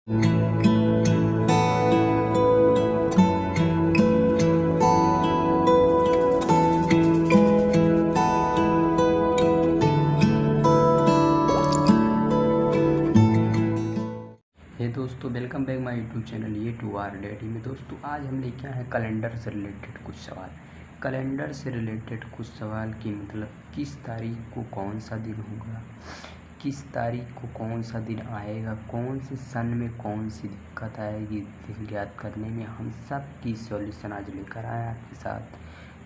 हे दोस्तों, welcome back my YouTube channel ये to are daddy में। दोस्तों आज हम लेके आए हैं कैलेंडर से रिलेटेड कुछ सवाल। कैलेंडर से रिलेटेड कुछ सवाल की मतलब किस तारीख को कौन सा दिन होगा, किस तारीख को कौन सा दिन आएगा, कौन से सन में कौन सी दिक्कत आएगी दिन ज्ञात करने में, हम सब की सॉल्यूशन आज लेकर आए हैं आपके साथ।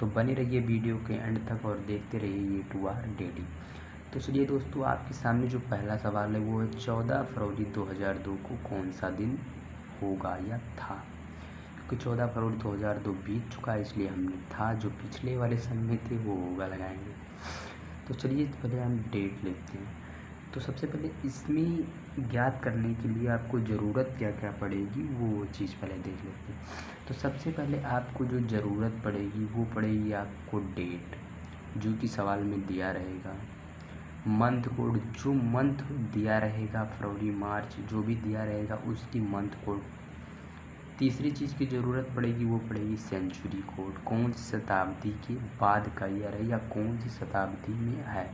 तो बने रहिए वीडियो के एंड तक और देखते रहिए ये टू आर डैडी। तो चलिए दोस्तों, आपके सामने जो पहला सवाल है वो है 14 फरवरी 2002 को कौन सा दिन होगा या था। क्योंकि 14 फरवरी 2002 बीत चुका है, इसलिए हमने था जो पिछले वाले सन में थे वो होगा लगाएंगे। तो चलिए पहले हम डेट लेते हैं। तो सबसे पहले इसमें ज्ञात करने के लिए आपको ज़रूरत क्या क्या पड़ेगी वो चीज़ पहले देख लेते हैं। तो सबसे पहले आपको जो ज़रूरत पड़ेगी वो पड़ेगी आपको डेट, जो कि सवाल में दिया रहेगा। मंथ कोड, जो मंथ दिया रहेगा फरवरी मार्च जो भी दिया रहेगा उसकी मंथ कोड। तीसरी चीज़ की ज़रूरत पड़ेगी वो पड़ेगी सेंचुरी कोड, कौन सी शताब्दी के बाद का ईयर है या कौन सी शताब्दी में है।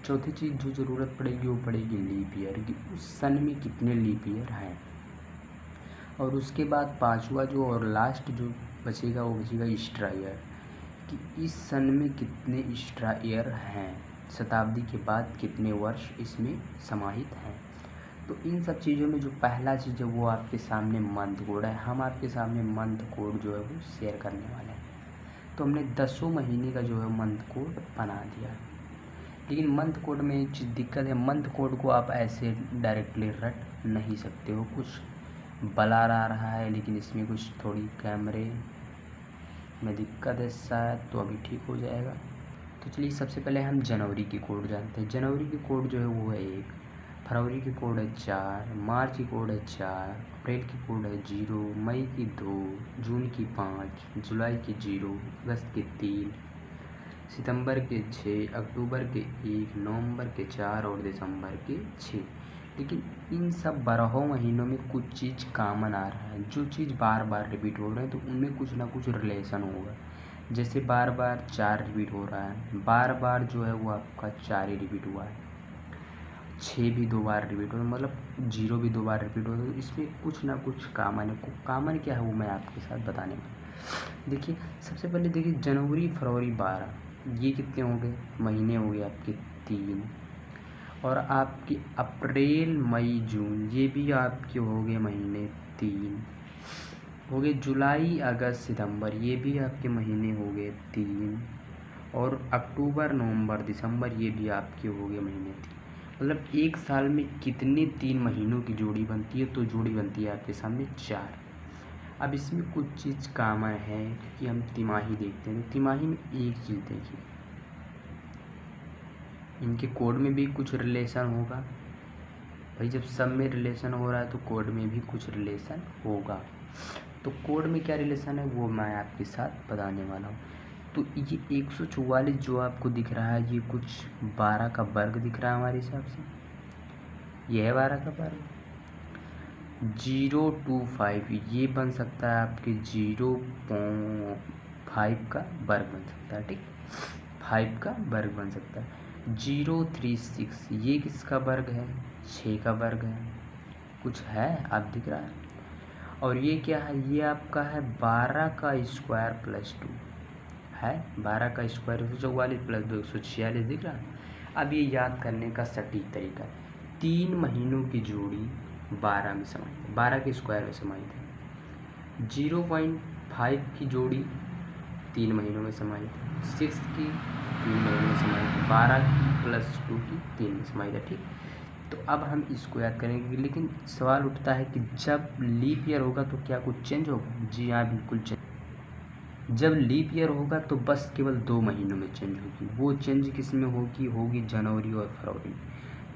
चौथी चीज़ जो ज़रूरत पड़ेगी वो पड़ेगी लीप ईयर की, उस सन में कितने लीप ईयर हैं। और उसके बाद पांचवा जो और लास्ट जो बचेगा वो बचेगा एक्स्ट्रा ईयर, कि इस सन में कितने एक्स्ट्रा ईयर हैं, शताब्दी के बाद कितने वर्ष इसमें समाहित हैं। तो इन सब चीज़ों में जो पहला चीज़ है वो आपके सामने मंथ कोड है। हम आपके सामने मंथ कोड जो है वो शेयर करने वाले हैं। तो हमने 10 महीने का जो है मंथ कोड बना दिया। लेकिन मंथ कोड में एक चीज़ दिक्कत है, मंथ कोड को आप ऐसे डायरेक्टली रट नहीं सकते हो। कुछ ब्लर आ रहा है, लेकिन इसमें कुछ थोड़ी कैमरे में दिक्कत है शायद, तो अभी ठीक हो जाएगा। तो चलिए सबसे पहले हम जनवरी की कोड जानते हैं। जनवरी की कोड जो है वो है 1, फरवरी की कोड है 4, मार्च की कोड है 4, अप्रैल की कोड है 0, मई की 2, जून की 5, जुलाई की 0, अगस्त के 3, सितंबर के 6, अक्टूबर के 1, नवंबर के 4 और दिसंबर के 6। लेकिन इन सब 12 महीनों में कुछ चीज़ कॉमन आ रहा है, जो चीज़ बार बार रिपीट हो रहे हैं तो उनमें कुछ ना कुछ रिलेशन होगा। जैसे बार बार 4 रिपीट हो रहा है, बार बार जो है वो आपका 4 ही रिपीट हुआ है, 6 भी 2 बार रिपीट हो रहा है, मतलब 0 भी 2 बार रिपीट हो रहा है। तो इसमें कुछ ना कुछ कॉमन है। कॉमन क्या है वो मैं आपके साथ बताने वाला। देखिए सबसे पहले देखिए जनवरी फरवरी 12, ये कितने हो गए महीने, हो गए आपके 3। और आपके अप्रैल मई जून ये भी आपके हो गए महीने 3 हो गए। जुलाई अगस्त सितंबर ये भी आपके महीने हो गए 3। और अक्टूबर नवंबर दिसंबर ये भी आपके हो गए महीने 3। मतलब एक साल में कितने 3 महीनों की जोड़ी बनती है, तो जोड़ी बनती है आपके सामने 4। अब इसमें कुछ चीज़ कॉमन है, क्योंकि हम तिमाही देखते हैं। तो तिमाही में एक चीज़ देखिए, इनके कोड में भी कुछ रिलेशन होगा भाई। जब सब में रिलेशन हो रहा है तो कोड में भी कुछ रिलेशन होगा। तो कोड में क्या रिलेशन है वो मैं आपके साथ बताने वाला हूँ। तो ये 144 जो आपको दिख रहा है ये कुछ 12 का वर्ग दिख रहा है हमारे हिसाब से, यह है 12 का वर्ग। 025 ये बन सकता है आपके 0.5 का वर्ग बन सकता है, ठीक, 5 का वर्ग बन सकता है। 036 ये किसका वर्ग है, 6 का वर्ग है। कुछ है आप दिख रहा है। और ये क्या है, ये आपका है 12 का स्क्वायर प्लस 2 है, 12 का स्क्वायर 144 प्लस 2 146 दिख रहा है। अब ये याद करने का सटीक तरीका, 3 महीनों की जोड़ी 12 में समाहित है, 12 के स्क्वायर में समाहित है। 0.5 की जोड़ी 3 महीनों में समाहित है, 6 की 3 महीनों में समाहित है, 12 प्लस 2 की 3 में समाहित है, ठीक। तो अब हम इसको याद करेंगे। लेकिन सवाल उठता है कि जब लीप ईयर होगा तो क्या कुछ चेंज होगा। जी हाँ, बिल्कुल चेंज। जब लीप ईयर होगा तो बस केवल 2 महीनों में चेंज होगी। वो चेंज किस में होगी जनवरी और फरवरी।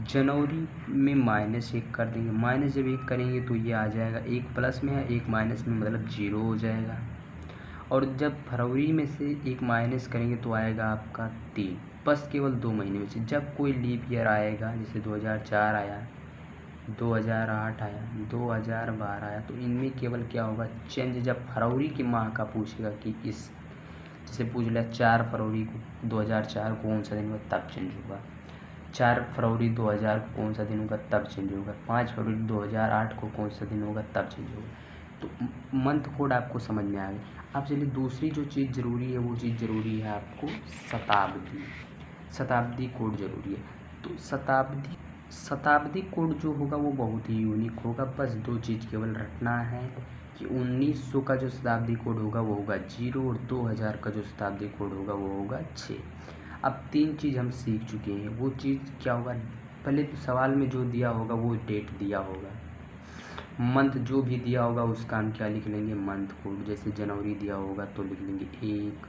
जनवरी में -1 कर देंगे, माइनस जब 1 करेंगे तो ये आ जाएगा, 1 प्लस में है 1 माइनस में, मतलब 0 हो जाएगा। और जब फरवरी में से 1 माइनस करेंगे तो आएगा आपका 3। बस केवल 2 महीने में से जब कोई लीप ईयर आएगा, जैसे 2004 आया 2008 आया, 2012 आया। तो इनमें केवल क्या होगा चेंज, जब फरवरी के माह का पूछेगा कि इस, जैसे पूछ लिया 4 फरवरी को 2004 को कौन सा दिन हुआ, तब चेंज होगा। 4 फरवरी 2000 को कौन सा दिन होगा, तब चेंज होगा। 5 फरवरी 2008 को कौन सा दिन होगा, तब चेंज होगा। तो मंथ कोड आपको समझ में आ गया। अब चलिए दूसरी जो चीज़ ज़रूरी है वो चीज़ ज़रूरी है आपको शताब्दी कोड ज़रूरी है। तो शताब्दी कोड जो होगा वो बहुत ही यूनिक होगा। बस 2 चीज़ केवल रखना है कि 1900 का जो शताब्दी कोड होगा वो होगा 0 और 2000 का जो शताब्दी कोड होगा वो होगा 6। अब 3 चीज़ हम सीख चुके हैं। वो चीज़ क्या होगा, पहले तो सवाल में जो दिया होगा वो डेट दिया होगा, मंथ जो भी दिया होगा उसका हम क्या लिख लेंगे, मंथ कोड। जैसे जनवरी दिया होगा तो लिख लेंगे 1,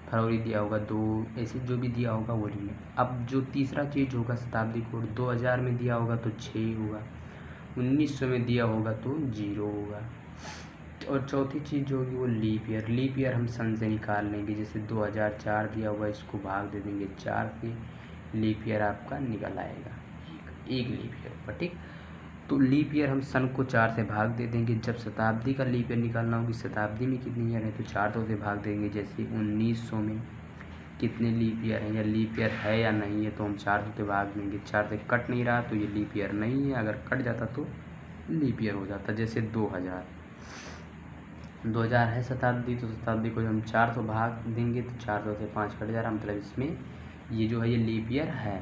फरवरी दिया होगा 2, ऐसे जो भी दिया होगा वो लिख लेंगे। अब जो तीसरा चीज़ होगा शताब्दी कोड, 2000 में दिया होगा तो 6 होगा, 1900 में दिया होगा तो 0 होगा। और चौथी चीज़ जो होगी वो लीप ईयर हम सन से निकाल लेंगे। जैसे 2004 दिया हुआ, इसको भाग दे देंगे 4 से, लीप ईयर आपका निकल आएगा, एक लीप ईयर होगा। ठीक, तो लीप ईयर हम सन को 4 से भाग दे देंगे। जब शताब्दी का लीप ईयर निकालना होगी, शताब्दी में कितनी ईयर है तो 4 से भाग देंगे। जैसे 1900 में कितने लीप ईयर है या लीप ईयर है या नहीं है, तो हम 4 से भाग देंगे। 4 से कट नहीं रहा तो ये लीप ईयर नहीं है, अगर कट जाता तो लीप ईयर हो जाता। जैसे 2000 है शताब्दी, तो शताब्दी को हम 400 भाग देंगे तो 400 से 5 कट जा रहा, मतलब इसमें ये जो है ये लीप ईयर है।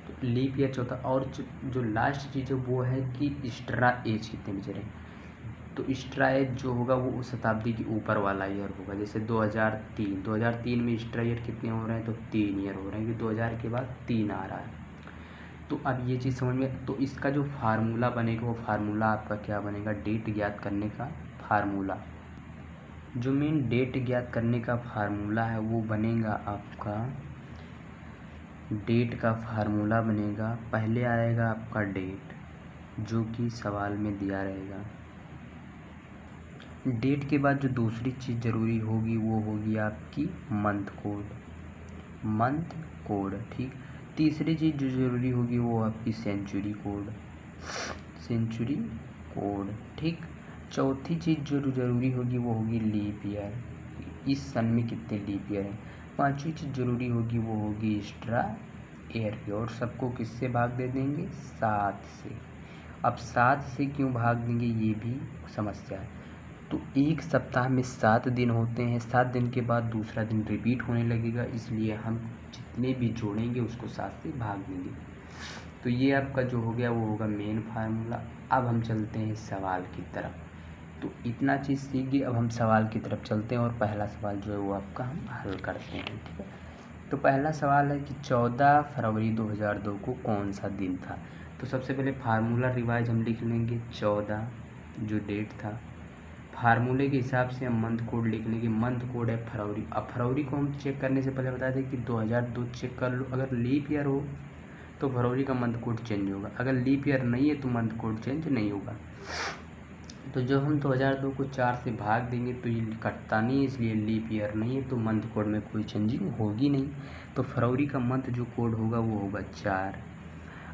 तो लीप ईयर चौथा। और जो लास्ट चीज़ है वो है कि एक्स्ट्रा एज कितने बचे रहे। तो एक्स्ट्रा एज जो होगा वो शताब्दी के ऊपर वाला ईयर होगा। जैसे 2003 में एक्स्ट्रा ईयर कितने हो रहे हैं तो 3 ईयर हो रहे हैं, कि 2000 के बाद 3 आ रहा है। तो अब ये चीज़ समझ में, तो इसका जो फार्मूला बनेगा वो फार्मूला आपका क्या बनेगा, डेट ज्ञात करने का फार्मूला। जो मेन डेट ज्ञात करने का फार्मूला है वो बनेगा आपका, डेट का फार्मूला बनेगा, पहले आएगा आपका डेट जो कि सवाल में दिया रहेगा। डेट के बाद जो दूसरी चीज़ ज़रूरी होगी वो होगी आपकी मंथ कोड। ठीक, तीसरी चीज़ जो ज़रूरी होगी वो आपकी सेंचुरी कोड। ठीक, चौथी चीज़ जो ज़रूरी होगी वो होगी लीप ईयर, इस सन में कितने लीप ईयर हैं। पांचवी चीज़ ज़रूरी होगी वो होगी एक्स्ट्रा ईयर की, और सबको किससे भाग दे देंगे, 7 से। अब 7 से क्यों भाग देंगे ये भी समस्या है। तो एक सप्ताह में 7 दिन होते हैं, 7 दिन के बाद दूसरा दिन रिपीट होने लगेगा, इसलिए हम जितने भी जोड़ेंगे उसको 7 से भाग देंगे। तो ये आपका जो हो गया वो होगा मेन फार्मूला। अब हम चलते हैं सवाल की तरफ। तो इतना चीज़ सीख गए, अब हम सवाल की तरफ चलते हैं और पहला सवाल जो है वो आपका हम हल करते हैं। ठीक है, तो पहला सवाल है कि 14 फरवरी 2002 को कौन सा दिन था। तो सबसे पहले फार्मूला रिवाइज हम लिख लेंगे, 14 जो डेट था, फार्मूले के हिसाब से हम मंथ कोड लिख लेंगे। मंथ कोड है फरवरी। अब फरवरी को हम चेक करने से पहले बता दें कि 2002 चेक कर लो, अगर लीप ईयर हो तो फरवरी का मंथ कोड चेंज होगा, अगर लीप ईयर नहीं है तो मंथ कोड चेंज नहीं होगा। तो जब हम 2002 को 4 से भाग देंगे तो ये कटता नहीं है, इसलिए लीप ईयर नहीं है, तो मंथ कोड में कोई चेंजिंग होगी नहीं। तो फरवरी का मंथ जो कोड होगा वो होगा 4।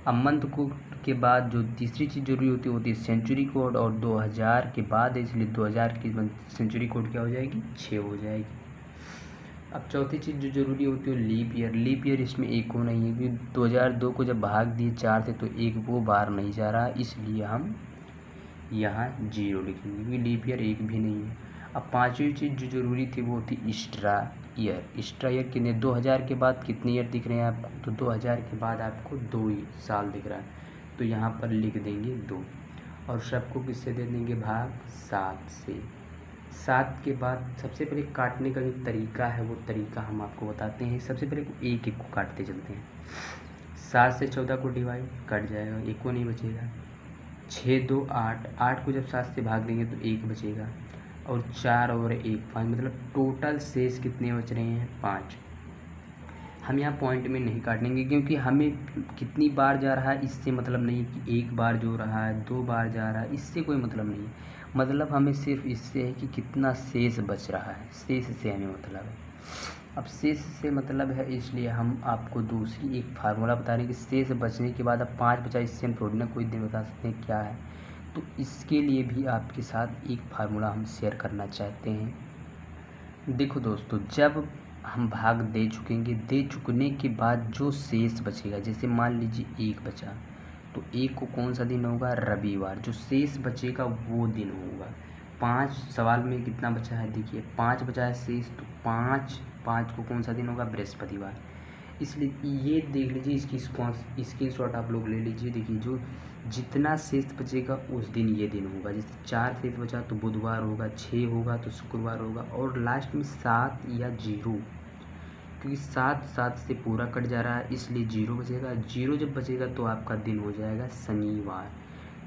अब मंथ कोड के बाद जो तीसरी चीज़ जरूरी होती है सेंचुरी कोड, और 2000 के बाद है इसलिए 2000 की सेंचुरी कोड क्या हो जाएगी, 6 हो जाएगी। अब चौथी चीज़ जो जरूरी होती है लीप ईयर इसमें एक हो नहीं है, क्योंकि 2002 को जब भाग दिए 4 से तो एक वो बार नहीं जा रहा, इसलिए हम यहाँ 0 लिखेंगे, क्योंकि लीप ईयर एक भी नहीं है। अब पांचवी चीज़ जो जरूरी थी वो थी एक्स्ट्रा ईयर कितने, 2000 के बाद कितने ईयर दिख रहे हैं आपको, तो 2000 के बाद आपको 2 साल दिख रहा है, तो यहाँ पर लिख देंगे 2, और सबको किससे दे देंगे भाग, 7 से। 7 के बाद सबसे पहले काटने का जो तरीका है वो तरीका हम आपको बताते हैं। सबसे पहले एक को काटते चलते हैं। 7 से 14 को डिवाइड, कट जाएगा, एक को नहीं बचेगा। 6 2 8, 8 को जब 7 से भाग देंगे तो 1 बचेगा, और 4 और 1 5, मतलब टोटल शेष कितने बच रहे हैं, 5। हम यहाँ पॉइंट में नहीं काटेंगे, क्योंकि हमें कितनी बार जा रहा है इससे मतलब नहीं, कि एक बार जो रहा है 2 बार जा रहा है, इससे कोई मतलब नहीं है। मतलब हमें सिर्फ इससे है कि कितना शेष बच रहा है, शेष से हमें मतलब है। अब शेष से मतलब है, इसलिए हम आपको दूसरी एक फार्मूला बता रहे हैं कि शेष बचने के बाद अब 5 बचा, इससे हम थोड़ी ना कोई दिन बता सकते हैं क्या है। तो इसके लिए भी आपके साथ एक फार्मूला हम शेयर करना चाहते हैं। देखो दोस्तों, जब हम भाग दे चुकने के बाद जो शेष बचेगा, जैसे मान लीजिए 1 बचा, तो 1 को कौन सा दिन होगा? रविवार। जो शेष बचेगा वो दिन होगा। 5 सवाल में कितना बचा है? देखिए 5 बचा है शेष, तो 5 को कौन सा दिन होगा? बृहस्पतिवार। इसलिए ये देख लीजिए, इसकी स्क्रीनशॉट आप लोग ले लीजिए। देखिए जो जितना शेष बचेगा उस दिन ये दिन होगा। जैसे 4 शेष बचा तो बुधवार होगा, 6 होगा तो शुक्रवार होगा, और लास्ट में 7 या 0, क्योंकि 7 से पूरा कट जा रहा है इसलिए 0 बचेगा। 0 जब बचेगा तो आपका दिन हो जाएगा शनिवार।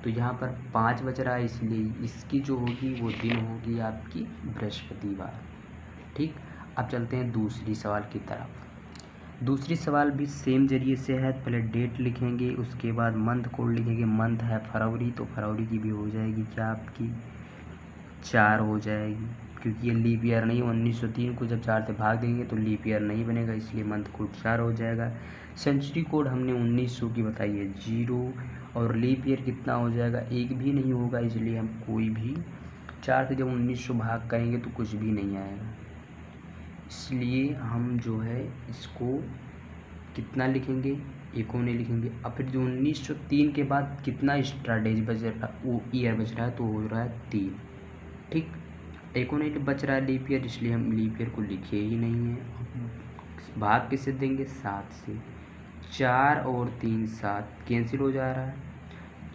तो यहाँ पर 5 बच रहा है, इसलिए इसकी जो होगी वो दिन होगी आपकी बृहस्पतिवार। ठीक, अब चलते हैं दूसरी सवाल की तरफ। दूसरी सवाल भी सेम जरिए से है। पहले डेट लिखेंगे, उसके बाद मंथ कोड लिखेंगे। मंथ है फरवरी, तो फरवरी की भी हो जाएगी क्या आपकी 4 हो जाएगी, क्योंकि ये लीप ईयर नहीं। 1903 को जब 4 से भाग देंगे तो लीप ईयर नहीं बनेगा, इसलिए मंथ कोड 4 हो जाएगा। सेंचुरी कोड हमने 1900 की बताई है 0, और लीप ईयर कितना हो जाएगा? 1 भी नहीं होगा, इसलिए हम कोई भी 4 से जब 1900 भाग करेंगे तो कुछ भी नहीं आएगा। इसलिए हम जो है इसको कितना लिखेंगे? 1 नहीं लिखेंगे। अब फिर जो 1903 के बाद कितना एक्स्ट्रा डेज बच रहा, वो ईयर बच रहा है, तो हो रहा है 3। ठीक, 1 नहीं बच रहा है लीप ईयर, इसलिए हम लीप ईयर को लिखे ही नहीं है। भाग किससे देंगे? 7 से। 4 और 3 7 कैंसिल हो जा रहा है।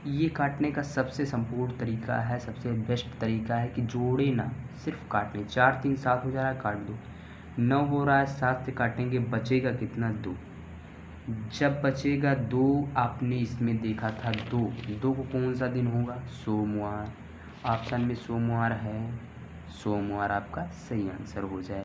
ये काटने का सबसे संपूर्ण तरीका है, सबसे बेस्ट तरीका है कि जोड़े ना, सिर्फ काटने। 4 3 7 हो जा रहा है, काट दो। 9 हो रहा है, 7 से काटेंगे, बचेगा कितना? 2। जब बचेगा 2, आपने इसमें देखा था 2 को कौन सा दिन होगा? सोमवार। ऑप्शन में सोमवार है, सोमवार आपका सही आंसर हो जाए।